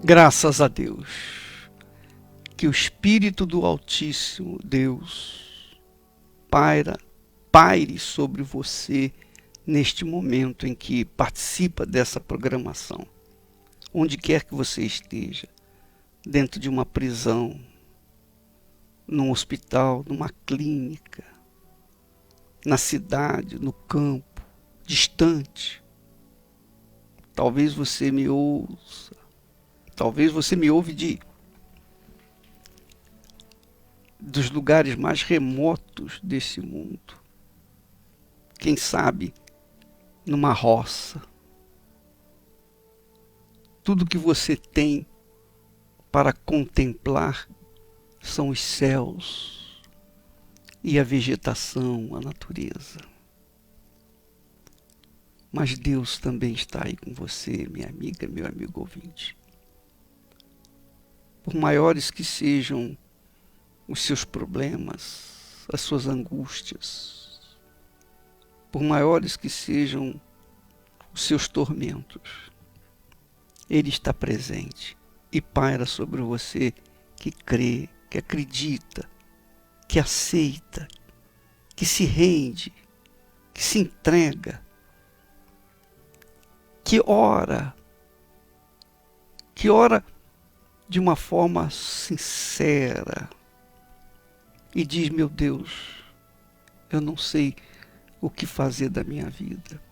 Graças a Deus, que o Espírito do Altíssimo Deus paire sobre você neste momento em que participa dessa programação, onde quer que você esteja, dentro de uma prisão, num hospital, numa clínica, na cidade, no campo, distante. Talvez você me ouça, talvez você me ouve dos lugares mais remotos desse mundo. Quem sabe numa roça. Tudo que você tem para contemplar são os céus e a vegetação, a natureza. Mas Deus também está aí com você, minha amiga, meu amigo ouvinte. Por maiores que sejam os seus problemas, as suas angústias, por maiores que sejam os seus tormentos, Ele está presente e paira sobre você que crê, que acredita, que aceita, que se rende, que se entrega, que ora de uma forma sincera e diz: meu Deus, eu não sei o que fazer da minha vida.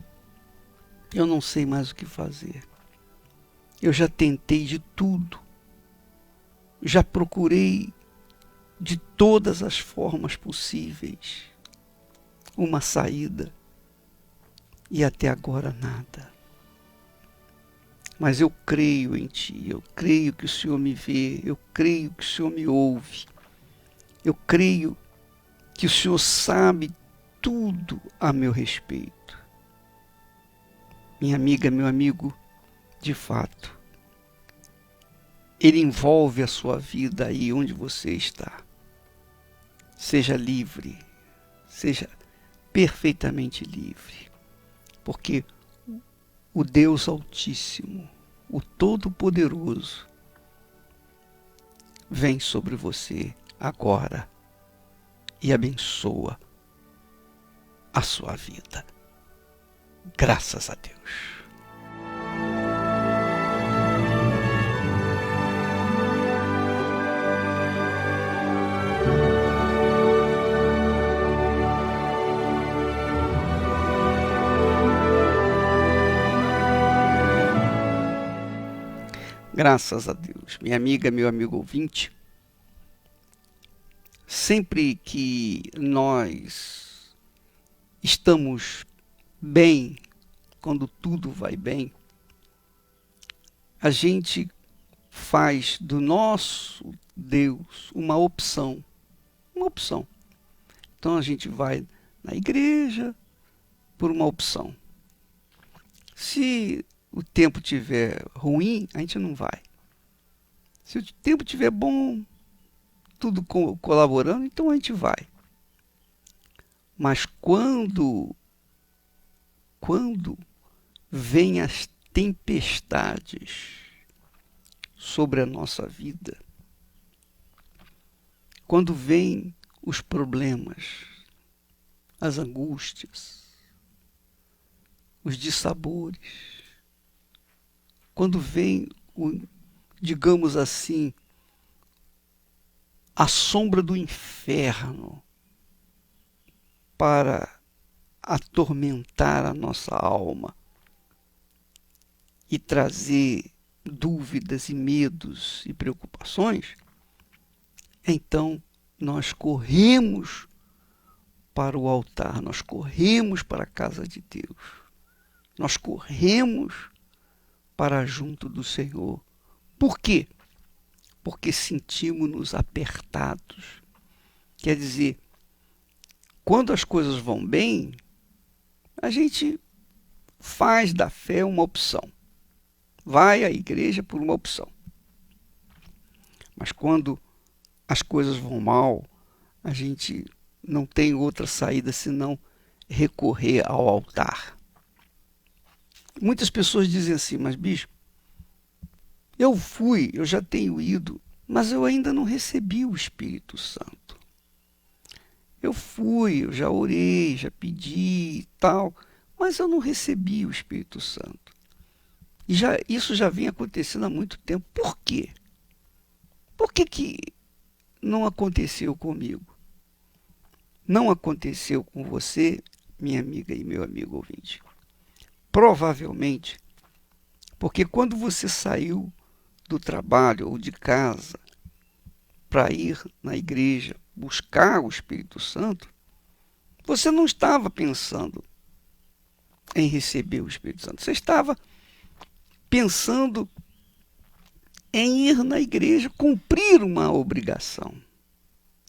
Eu não sei mais o que fazer. Eu já tentei de tudo. Já procurei de todas as formas possíveis uma saída e até agora nada. Mas eu creio em Ti, eu creio que o Senhor me vê, eu creio que o Senhor me ouve, eu creio que o Senhor sabe tudo a meu respeito. Minha amiga, meu amigo, de fato, Ele envolve a sua vida aí onde você está. Seja livre, seja perfeitamente livre, porque o Deus Altíssimo, o Todo-Poderoso, vem sobre você agora e abençoa a sua vida. Graças a Deus. Graças a Deus. Minha amiga, meu amigo ouvinte, sempre que nós estamos bem, quando tudo vai bem, a gente faz do nosso Deus uma opção. Uma opção. Então a gente vai na igreja por uma opção. Se o tempo estiver ruim, a gente não vai. Se o tempo estiver bom, tudo colaborando, então a gente vai. Mas quando vêm as tempestades sobre a nossa vida, quando vêm os problemas, as angústias, os dissabores, quando vem, digamos assim, a sombra do inferno para atormentar a nossa alma e trazer dúvidas e medos e preocupações, então nós corremos para o altar, nós corremos para a casa de Deus, nós corremos para junto do Senhor. Por quê? Porque sentimos-nos apertados. Quer dizer, quando as coisas vão bem, a gente faz da fé uma opção. Vai à igreja por uma opção. Mas quando as coisas vão mal, a gente não tem outra saída senão recorrer ao altar. Muitas pessoas dizem assim: mas bicho, eu já tenho ido, mas eu ainda não recebi o Espírito Santo. Eu já orei, já pedi e tal, mas eu não recebi o Espírito Santo. E isso já vem acontecendo há muito tempo. Por quê? Por que não aconteceu comigo? Não aconteceu com você, minha amiga e meu amigo ouvinte. Provavelmente porque quando você saiu do trabalho ou de casa para ir na igreja buscar o Espírito Santo, você não estava pensando em receber o Espírito Santo. Você estava pensando em ir na igreja cumprir uma obrigação.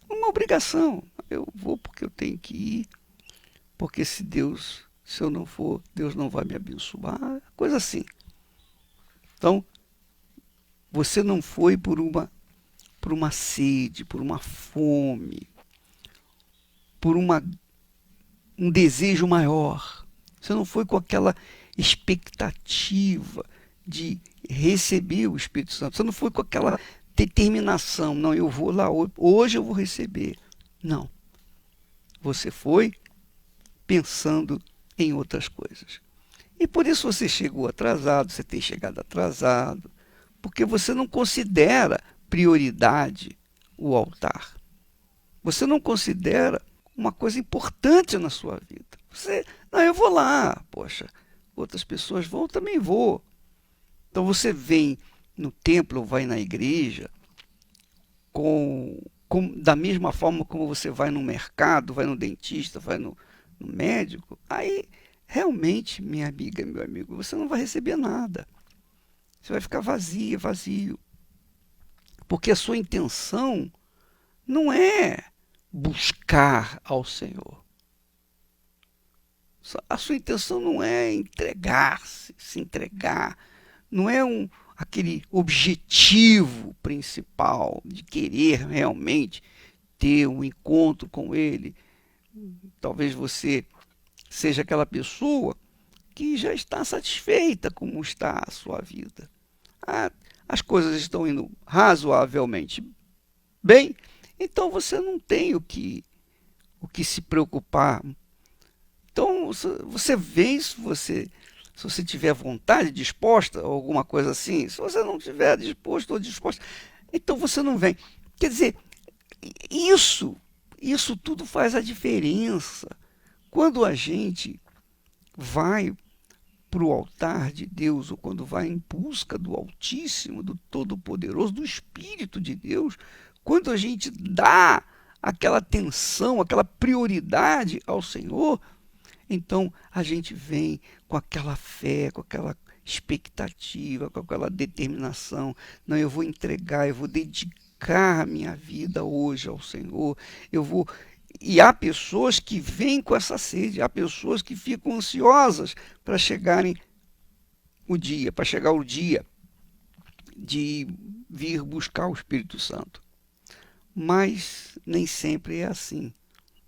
Uma obrigação. Eu vou porque eu tenho que ir, porque se eu não for, Deus não vai me abençoar, coisa assim. Então, você não foi por uma sede, por uma fome, por um desejo maior. Você não foi com aquela expectativa de receber o Espírito Santo. Você não foi com aquela determinação. Não, eu vou lá, hoje eu vou receber. Não. Você foi pensando em outras coisas. E por isso você chegou atrasado, você tem chegado atrasado, porque você não considera prioridade o altar. Você não considera uma coisa importante na sua vida. Não, eu vou lá, poxa, outras pessoas vão, eu também vou. Então você vem no templo ou vai na igreja da mesma forma como você vai no mercado, vai no dentista, vai no médico, aí realmente, minha amiga, meu amigo, você não vai receber nada. Você vai ficar vazio. Porque a sua intenção não é buscar ao Senhor. A sua intenção não é entregar-se, se entregar. Não é aquele objetivo principal de querer realmente ter um encontro com Ele. Talvez você seja aquela pessoa que já está satisfeita como está a sua vida. As coisas estão indo razoavelmente bem, então você não tem o que se preocupar. Então você vem, se você tiver vontade, disposta, ou alguma coisa assim. Se você não tiver disposto ou disposta, então você não vem. Quer dizer, isso tudo faz a diferença. Quando a gente vai para o altar de Deus, ou quando vai em busca do Altíssimo, do Todo-Poderoso, do Espírito de Deus, quando a gente dá aquela atenção, aquela prioridade ao Senhor, então a gente vem com aquela fé, com aquela expectativa, com aquela determinação. Não, eu vou entregar, eu vou dedicar a minha vida hoje ao Senhor. E há pessoas que vêm com essa sede, há pessoas que ficam ansiosas para chegar o dia de vir buscar o Espírito Santo. Mas nem sempre é assim.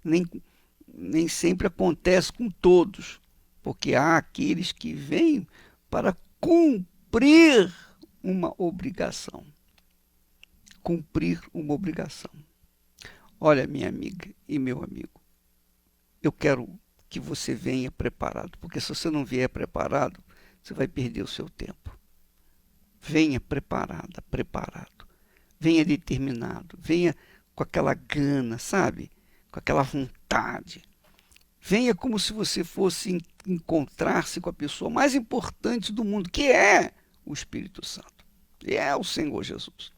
Nem sempre acontece com todos, porque há aqueles que vêm para cumprir uma obrigação. Cumprir uma obrigação. Olha, minha amiga e meu amigo, eu quero que você venha preparado, porque se você não vier preparado, você vai perder o seu tempo. Venha preparada, preparado. Venha determinado, venha com aquela gana, sabe? Com aquela vontade. Venha como se você fosse encontrar-se com a pessoa mais importante do mundo, que é o Espírito Santo, e é o Senhor Jesus.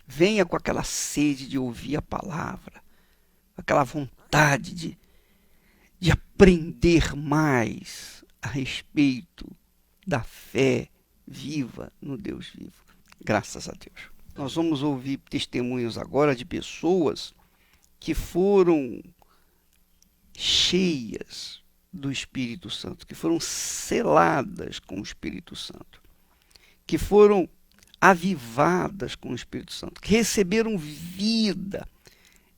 Venha com aquela sede de ouvir a palavra, aquela vontade de aprender mais a respeito da fé viva no Deus vivo. Graças a Deus. Nós vamos ouvir testemunhos agora de pessoas que foram cheias do Espírito Santo, que foram seladas com o Espírito Santo, que foram avivadas com o Espírito Santo, que receberam vida,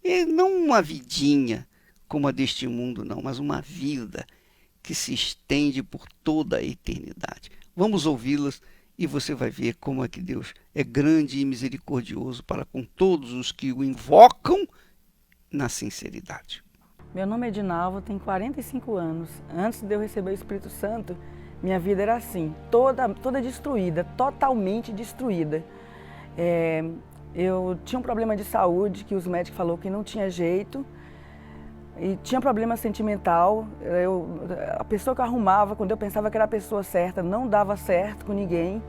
e não uma vidinha como a deste mundo, não, mas uma vida que se estende por toda a eternidade. Vamos ouvi-las e você vai ver como é que Deus é grande e misericordioso para com todos os que o invocam na sinceridade. Meu nome é Edinalva, tenho 45 anos. Antes de eu receber o Espírito Santo, minha vida era assim, toda destruída, totalmente destruída. Eu tinha um problema de saúde, que os médicos falaram que não tinha jeito, e tinha problema sentimental. A pessoa que eu arrumava, quando eu pensava que era a pessoa certa, não dava certo com ninguém.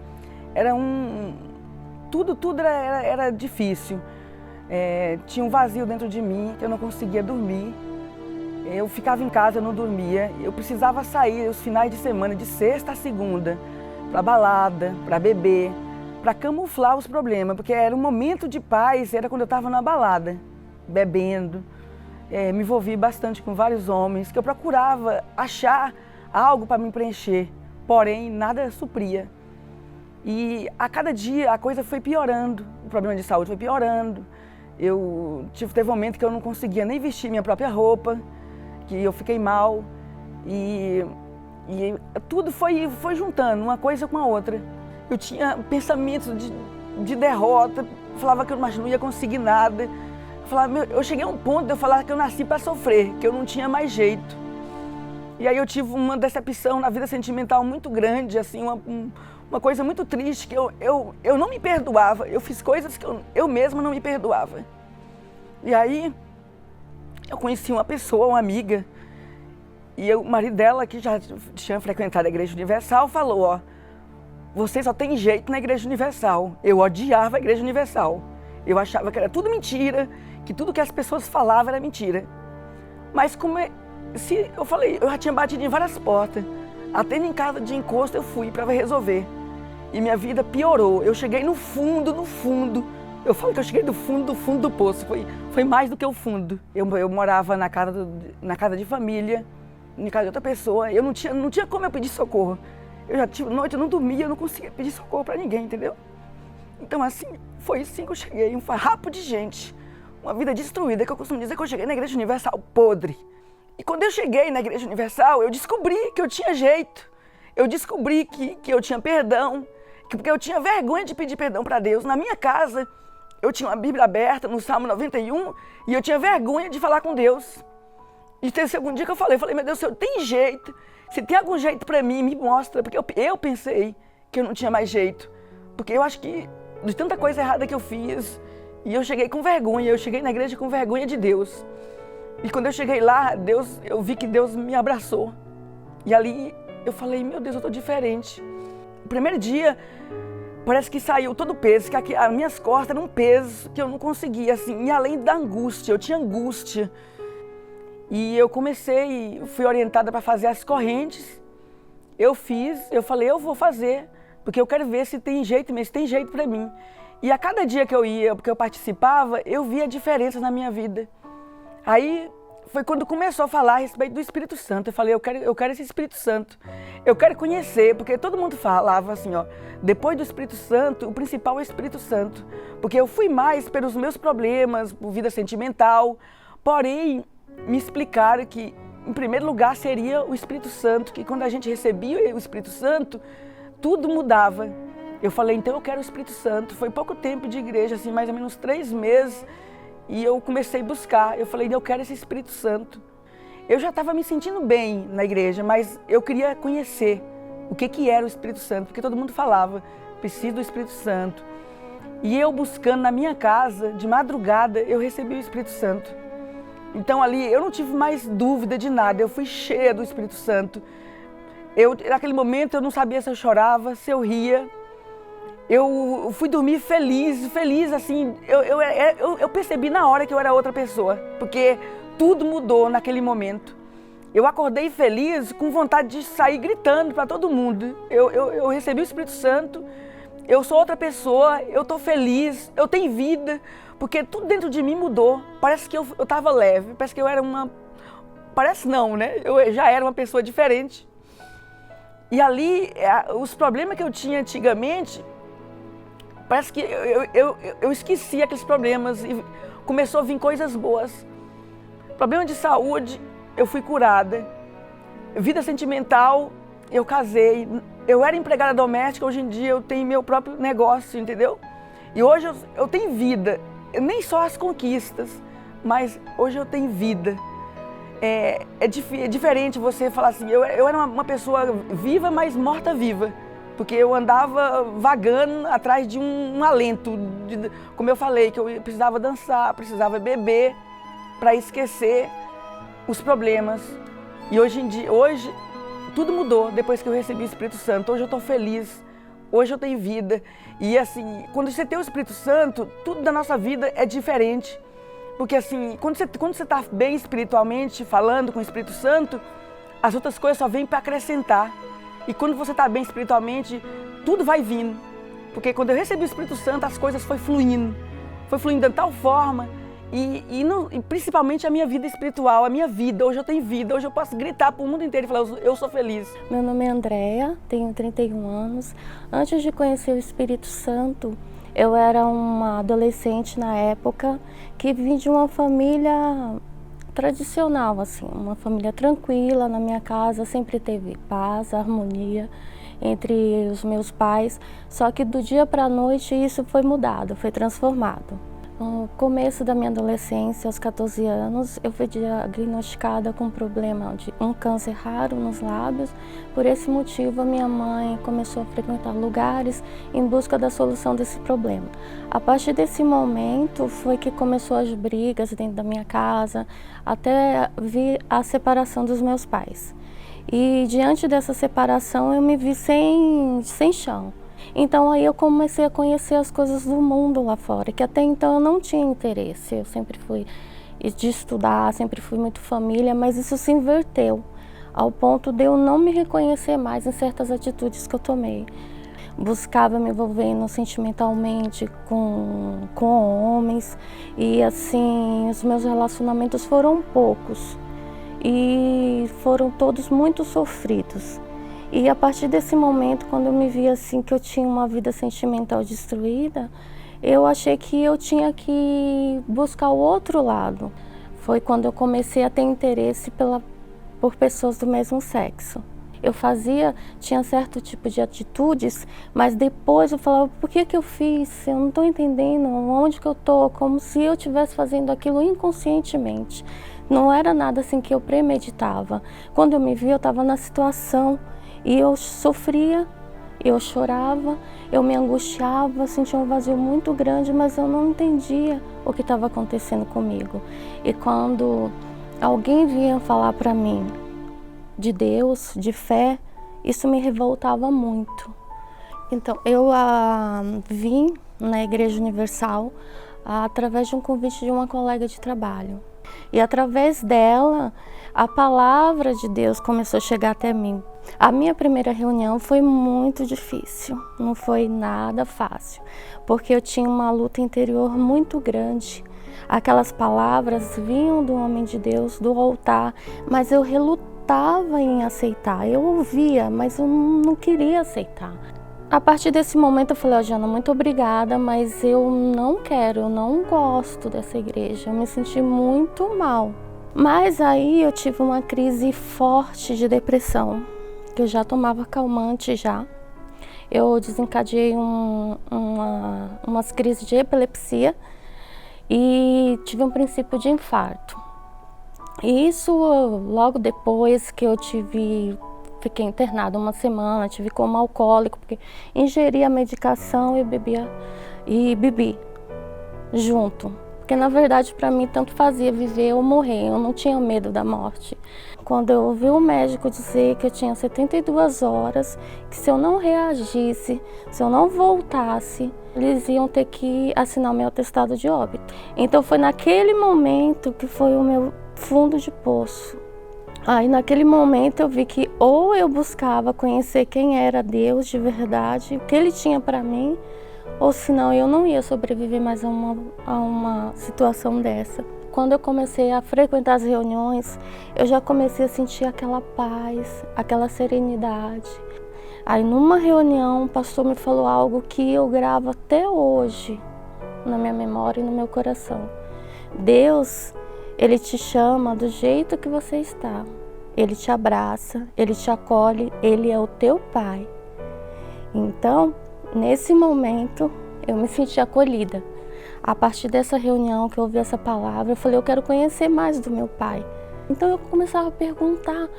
Tudo era difícil. Tinha um vazio dentro de mim, que eu não conseguia dormir. Eu ficava em casa, eu não dormia. Eu precisava sair os finais de semana, de sexta a segunda, para balada, para beber, para camuflar os problemas, porque era um momento de paz, era quando eu estava na balada, bebendo. Me envolvi bastante com vários homens, que eu procurava achar algo para me preencher, porém nada supria. E a cada dia a coisa foi piorando, o problema de saúde foi piorando. Teve um momento que eu não conseguia nem vestir minha própria roupa, que eu fiquei mal, e tudo foi juntando, uma coisa com a outra. Eu tinha pensamentos de derrota, falava que eu não ia conseguir nada. Eu cheguei a um ponto de eu falar que eu nasci para sofrer, que eu não tinha mais jeito. E aí eu tive uma decepção na vida sentimental muito grande, assim, uma coisa muito triste, que eu não me perdoava. Eu fiz coisas que eu mesma não me perdoava. E aí eu conheci uma pessoa, uma amiga, e o marido dela, que já tinha frequentado a Igreja Universal, falou, ó, você só tem jeito na Igreja Universal. Eu odiava a Igreja Universal. Eu achava que era tudo mentira, que tudo que as pessoas falavam era mentira. Mas eu falei, eu já tinha batido em várias portas, até em casa de encosto eu fui para resolver. E minha vida piorou. Eu cheguei no fundo. Eu falo que eu cheguei do fundo do poço. Foi mais do que o fundo. Eu morava na casa de família, na casa de outra pessoa. Eu não tinha como eu pedir socorro. Eu já tive noite, eu não dormia, eu não conseguia pedir socorro para ninguém, entendeu? Então assim, foi assim que eu cheguei, um farrapo de gente. Uma vida destruída, que eu costumo dizer que eu cheguei na Igreja Universal podre. E quando eu cheguei na Igreja Universal, eu descobri que eu tinha jeito. Eu descobri que eu tinha perdão, porque eu tinha vergonha de pedir perdão para Deus. Na minha casa, eu tinha uma Bíblia aberta no Salmo 91 e eu tinha vergonha de falar com Deus. E teve o segundo dia que eu falei, meu Deus, se eu tenho jeito, se tem algum jeito para mim, me mostra. Porque eu pensei que eu não tinha mais jeito. Porque eu acho que de tanta coisa errada que eu fiz, e eu cheguei com vergonha, eu cheguei na igreja com vergonha de Deus. E quando eu cheguei lá, eu vi que Deus me abraçou. E ali eu falei, meu Deus, eu tô diferente. O primeiro dia, parece que saiu todo o peso, que as minhas costas eram um peso que eu não conseguia, assim. E além da angústia, eu tinha angústia. E eu fui orientada para fazer as correntes. Eu falei, eu vou fazer, porque eu quero ver se tem jeito mesmo, se tem jeito para mim. E a cada dia que eu ia, porque eu participava, eu via diferenças na minha vida. Aí foi quando começou a falar a respeito do Espírito Santo. Eu falei, eu quero esse Espírito Santo. Eu quero conhecer, porque todo mundo falava assim, ó, depois do Espírito Santo, o principal é o Espírito Santo. Porque eu fui mais pelos meus problemas, por vida sentimental, porém, me explicaram que, em primeiro lugar, seria o Espírito Santo, que quando a gente recebia o Espírito Santo, tudo mudava. Eu falei, então eu quero o Espírito Santo. Foi pouco tempo de igreja, assim, mais ou menos 3 meses, e eu comecei a buscar. Eu falei, eu quero esse Espírito Santo. Eu já estava me sentindo bem na igreja, mas eu queria conhecer o que era o Espírito Santo, porque todo mundo falava, preciso do Espírito Santo. E eu buscando na minha casa, de madrugada, eu recebi o Espírito Santo. Então ali eu não tive mais dúvida de nada, eu fui cheia do Espírito Santo. Naquele momento eu não sabia se eu chorava, se eu ria. Eu fui dormir feliz assim. Eu percebi na hora que eu era outra pessoa, porque tudo mudou naquele momento. Eu acordei feliz, com vontade de sair gritando para todo mundo. Eu recebi o Espírito Santo, eu sou outra pessoa, eu estou feliz, eu tenho vida, porque tudo dentro de mim mudou. Parece que eu estava leve, parece que eu era uma... Parece não, né? Eu já era uma pessoa diferente. E ali, os problemas que eu tinha antigamente, parece que eu esqueci aqueles problemas e começou a vir coisas boas. Problema de saúde, eu fui curada. Vida sentimental, eu casei. Eu era empregada doméstica, hoje em dia eu tenho meu próprio negócio, entendeu? E hoje eu tenho vida, nem só as conquistas, mas hoje eu tenho vida. É diferente você falar assim, eu era uma pessoa viva, mas morta-viva. Porque eu andava vagando atrás de um alento, como eu falei, que eu precisava dançar, precisava beber para esquecer os problemas. E hoje tudo mudou depois que eu recebi o Espírito Santo. Hoje eu estou feliz, hoje eu tenho vida. E assim, quando você tem o Espírito Santo, tudo da nossa vida é diferente. Porque assim, quando você está bem espiritualmente, falando com o Espírito Santo, as outras coisas só vêm para acrescentar. E quando você está bem espiritualmente, tudo vai vindo. Porque quando eu recebi o Espírito Santo, as coisas foi fluindo de tal forma. E principalmente a minha vida espiritual, a minha vida. Hoje eu tenho vida, hoje eu posso gritar para o mundo inteiro e falar, eu sou feliz. Meu nome é Andréa, tenho 31 anos. Antes de conhecer o Espírito Santo, eu era uma adolescente na época que vim de uma família tradicional, assim, uma família tranquila. Na minha casa sempre teve paz, harmonia entre os meus pais, só que do dia para a noite isso foi mudado, foi transformado. No começo da minha adolescência, aos 14 anos, eu fui diagnosticada com um problema de um câncer raro nos lábios. Por esse motivo, a minha mãe começou a frequentar lugares em busca da solução desse problema. A partir desse momento, foi que começou as brigas dentro da minha casa, até vir a separação dos meus pais. E diante dessa separação, eu me vi sem chão. Então aí eu comecei a conhecer as coisas do mundo lá fora, que até então eu não tinha interesse. Eu sempre fui de estudar, sempre fui muito família, mas isso se inverteu, ao ponto de eu não me reconhecer mais em certas atitudes que eu tomei. Buscava me envolvendo sentimentalmente com homens e assim, os meus relacionamentos foram poucos e foram todos muito sofridos. E a partir desse momento, quando eu me vi assim que eu tinha uma vida sentimental destruída, eu achei que eu tinha que buscar o outro lado. Foi quando eu comecei a ter interesse por pessoas do mesmo sexo. Eu tinha certo tipo de atitudes, mas depois eu falava, por que eu fiz? Eu não estou entendendo onde que eu estou, como se eu estivesse fazendo aquilo inconscientemente. Não era nada assim que eu premeditava. Quando eu me vi, eu estava na situação. E eu sofria, eu chorava, eu me angustiava, sentia um vazio muito grande, mas eu não entendia o que estava acontecendo comigo. E quando alguém vinha falar para mim de Deus, de fé, isso me revoltava muito. Então, eu vim na Igreja Universal através de um convite de uma colega de trabalho. E através dela, a palavra de Deus começou a chegar até mim. A minha primeira reunião foi muito difícil, não foi nada fácil, porque eu tinha uma luta interior muito grande. Aquelas palavras vinham do homem de Deus, do altar, mas eu relutava em aceitar. Eu ouvia, mas eu não queria aceitar. A partir desse momento eu falei, Jana, muito obrigada, mas eu não quero, eu não gosto dessa igreja, eu me senti muito mal. Mas aí eu tive uma crise forte de depressão, que eu já tomava calmante já. Eu desencadeei umas crises de epilepsia e tive um princípio de infarto. E isso logo depois que eu fiquei internada uma semana, tive coma alcoólico, porque ingeri a medicação e bebi junto. Porque na verdade para mim tanto fazia viver ou morrer, eu não tinha medo da morte. Quando eu ouvi o médico dizer que eu tinha 72 horas, que se eu não reagisse, se eu não voltasse, eles iam ter que assinar o meu atestado de óbito. Então foi naquele momento que foi o meu fundo de poço. Aí naquele momento eu vi que ou eu buscava conhecer quem era Deus de verdade, o que Ele tinha para mim, ou senão eu não ia sobreviver mais a uma situação dessa. Quando eu comecei a frequentar as reuniões, eu já comecei a sentir aquela paz, aquela serenidade. Aí numa reunião, o pastor me falou algo que eu gravo até hoje na minha memória e no meu coração. Deus, Ele te chama do jeito que você está. Ele te abraça, Ele te acolhe, Ele é o teu Pai. Então, nesse momento, eu me senti acolhida. A partir dessa reunião que eu ouvi essa palavra, eu falei, eu quero conhecer mais do meu pai. Então eu começava a perguntar,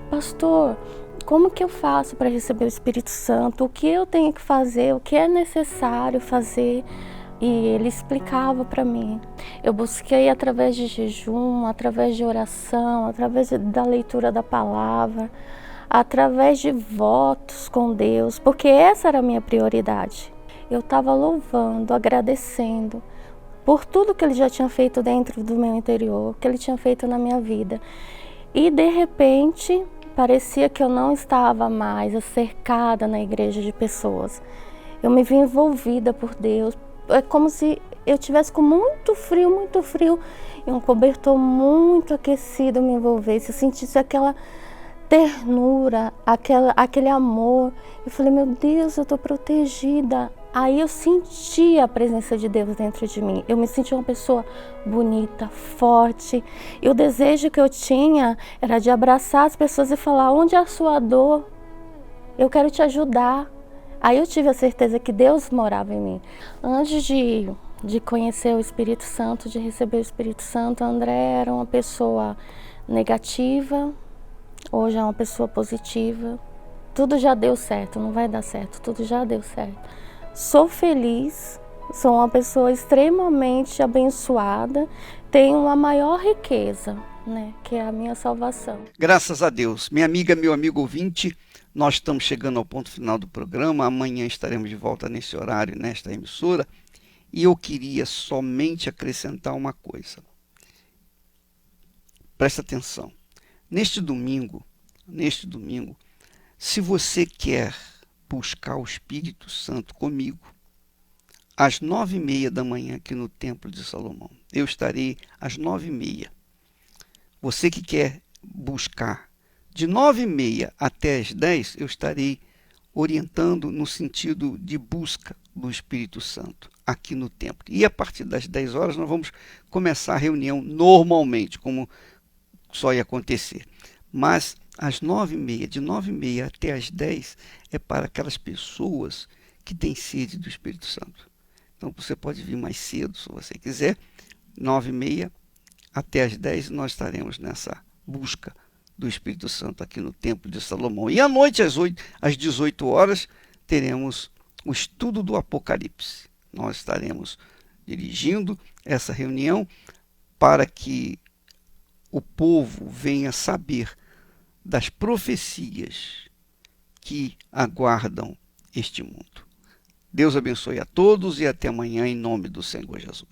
pastor, como que eu faço para receber o Espírito Santo? O que eu tenho que fazer? O que é necessário fazer? E ele explicava para mim. Eu busquei através de jejum, através de oração, através da leitura da palavra, através de votos com Deus, porque essa era a minha prioridade. Eu estava louvando, agradecendo por tudo que ele já tinha feito dentro do meu interior, que ele tinha feito na minha vida. E de repente, parecia que eu não estava mais cercada na igreja de pessoas. Eu me vi envolvida por Deus. É como se eu tivesse com muito frio, e um cobertor muito aquecido me envolvesse. Eu sentisse aquela ternura, aquele amor. Eu falei, meu Deus, eu estou protegida. Aí eu senti a presença de Deus dentro de mim. Eu me senti uma pessoa bonita, forte. E o desejo que eu tinha era de abraçar as pessoas e falar, onde é a sua dor? Eu quero te ajudar. Aí eu tive a certeza que Deus morava em mim. Antes de conhecer o Espírito Santo, de receber o Espírito Santo, a André era uma pessoa negativa. Hoje é uma pessoa positiva. Tudo já deu certo, não vai dar certo, tudo já deu certo. Sou feliz, sou uma pessoa extremamente abençoada, tenho uma maior riqueza, né, que é a minha salvação. Graças a Deus. Minha amiga, meu amigo ouvinte, nós estamos chegando ao ponto final do programa. Amanhã estaremos de volta nesse horário, nesta emissora. E eu queria somente acrescentar uma coisa. Presta atenção. Neste domingo, se você quer buscar o Espírito Santo comigo, às 9h30 da manhã aqui no Templo de Salomão. Eu estarei às 9h30. Você que quer buscar de 9h30 até as 10, eu estarei orientando no sentido de busca do Espírito Santo aqui no templo. E a partir das 10 horas nós vamos começar a reunião normalmente, como só ia acontecer. Mas às 9h30, de 9h30 até as 10, é para aquelas pessoas que têm sede do Espírito Santo. Então você pode vir mais cedo, se você quiser. 9h30 até as 10 nós estaremos nessa busca do Espírito Santo aqui no Templo de Salomão. E à noite, às 18 horas, teremos o estudo do Apocalipse. Nós estaremos dirigindo essa reunião para que o povo venha saber das profecias que aguardam este mundo. Deus abençoe a todos e até amanhã em nome do Senhor Jesus.